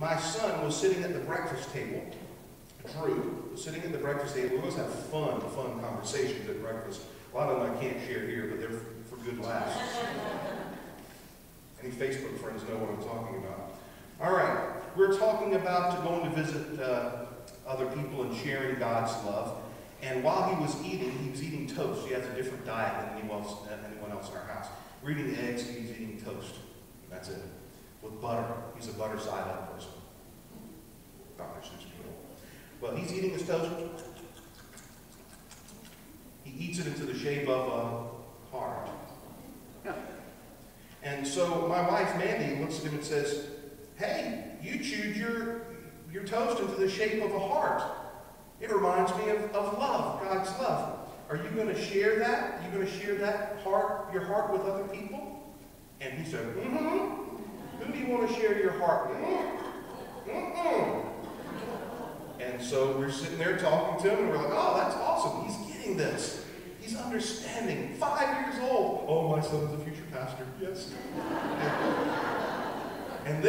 my son was sitting at the breakfast table. Drew was sitting at the breakfast table. We always have fun conversations at breakfast. A lot of them I can't share here, but they're for good laughs. Any Facebook friends know what I'm talking about. All right, we're talking about going to visit other people and sharing God's love. And while he was eating toast. He has a different diet than anyone else in our house. We're eating eggs, he's eating toast. That's it. With butter. He's a butter side up person. Dr. Seuss people. Well, he's eating his toast. He eats it into the shape of a heart. And so my wife, Mandy, looks at him and says, "Hey, you chewed your toast into the shape of a heart. It reminds me of love, God's love. Are you going to share that? Are you going to share that your heart with other people?" And he said, "Mm-hmm. Who do you want to share your heart with?" "Mm-mm." And so we're sitting there talking to him, and we're like, "Oh, that's awesome. He's getting this. He's understanding. 5 years old. Oh, my son is a future pastor. Yes." And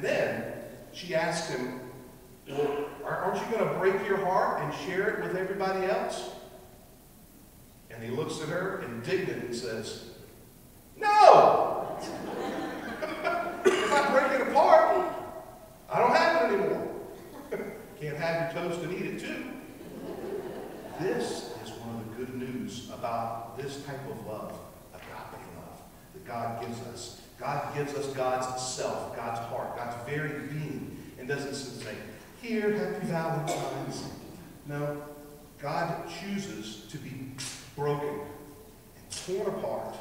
then she asked him, "Well, aren't you going to break your heart and share it with everybody else?" And he looks at her indignant and says, "No! If I break it apart, I don't have it anymore. Can't have your toast and eat it too." This is one of the good news about this type of love, agape love, that God gives us. God gives us God's self, God's heart, God's very being, and doesn't say, "Here, happy Valentine's." No, God chooses to be broken and torn apart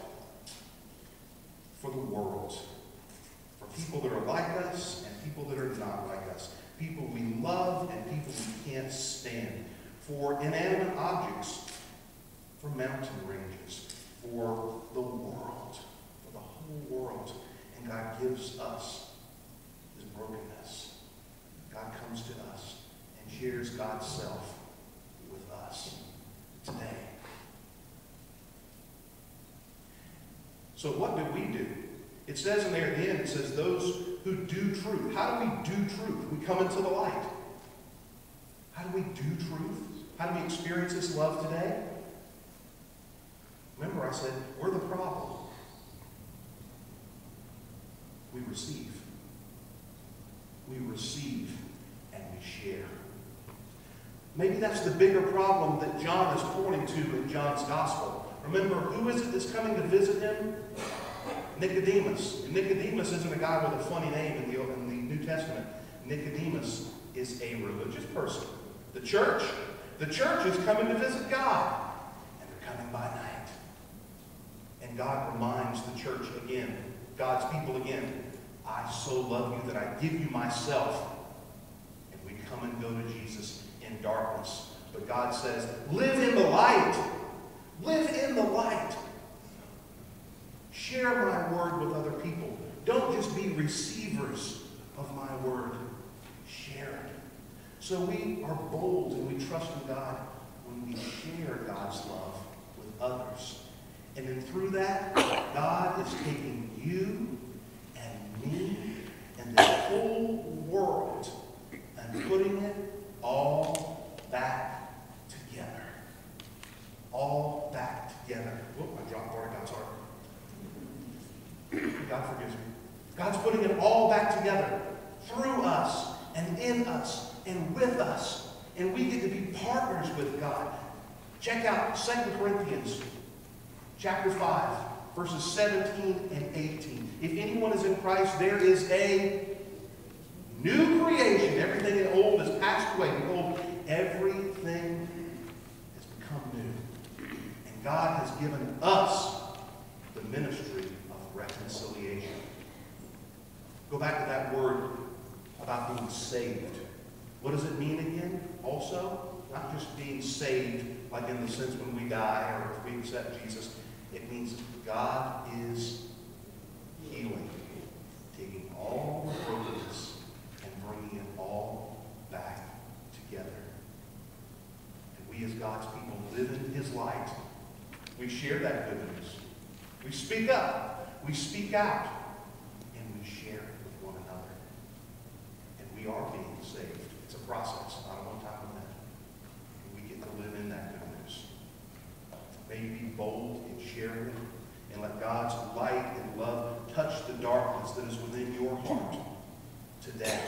for the world, for people that are like us and people that are not like us, people we love and people we can't stand, for inanimate objects, for mountain ranges, for the world, for the whole world. And God gives us his brokenness. God comes to us and shares God's self with us today. So what do we do? It says in there at the end, it says those who do truth. How do we do truth? We come into the light. How do we do truth? How do we experience this love today? Remember I said, we're the problem. We receive. We receive and we share. Maybe that's the bigger problem that John is pointing to in John's gospel. Remember, who is it that's coming to visit him? Nicodemus. And Nicodemus isn't a guy with a funny name in the New Testament. Nicodemus is a religious person. The church is coming to visit God. And they're coming by night. And God reminds the church again, God's people again, "I so love you that I give you myself." And we come and go to Jesus in darkness. But God says, live in the light. Live in the light. Share my word with other people. Don't just be receivers of my word. Share it. So we are bold and we trust in God when we share God's love with others. And then through that, God is taking you and me and the whole world and putting it all back together. All back together. Whoop, I dropped where I got started. God forgives me. God's putting it all back together through us and in us and with us. And we get to be partners with God. Check out 2 Corinthians chapter 5, verses 17 and 18. If anyone is in Christ, there is a new creation. Everything old has passed away. Behold, everything has become new. And God has given us the ministry of reconciliation. Go back to that word about being saved. What does it mean again? Also, not just being saved like in the sense when we die or if we accept Jesus. It means God is healing, taking all the brokenness and bringing it all back together. And we as God's people live in his light. We share that good news. We speak up. We speak out. And we share it. process, not a one-time event. And we get to live in that good news. May you be bold in sharing it, and let God's light and love touch the darkness that is within your heart today,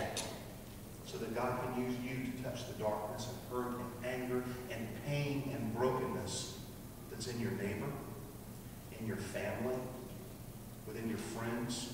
so that God can use you to touch the darkness and hurt and anger and pain and brokenness that's in your neighbor, in your family, within your friends,